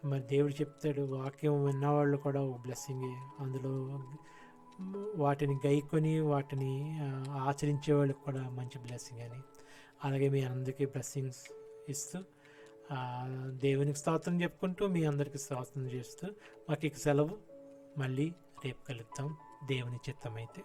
మరి దేవుడు చెప్తాడు, వాక్యం విన్నవాళ్ళు కూడా ఒక బ్లెస్సింగే. అందులో వాటిని గైకొని వాటిని ఆచరించే వాళ్ళకి కూడా మంచి బ్లెస్సింగ్ అని. అలాగే మీ అందరికీ బ్లెస్సింగ్స్ ఇస్తూ దేవునికి స్తోత్రం చెప్పుకుంటూ మీ అందరికీ స్తోత్రం చేస్తూ మాకు ఇక సెలవు. మళ్ళీ రేపు కలుద్దాం దేవుని చిత్తమైతే.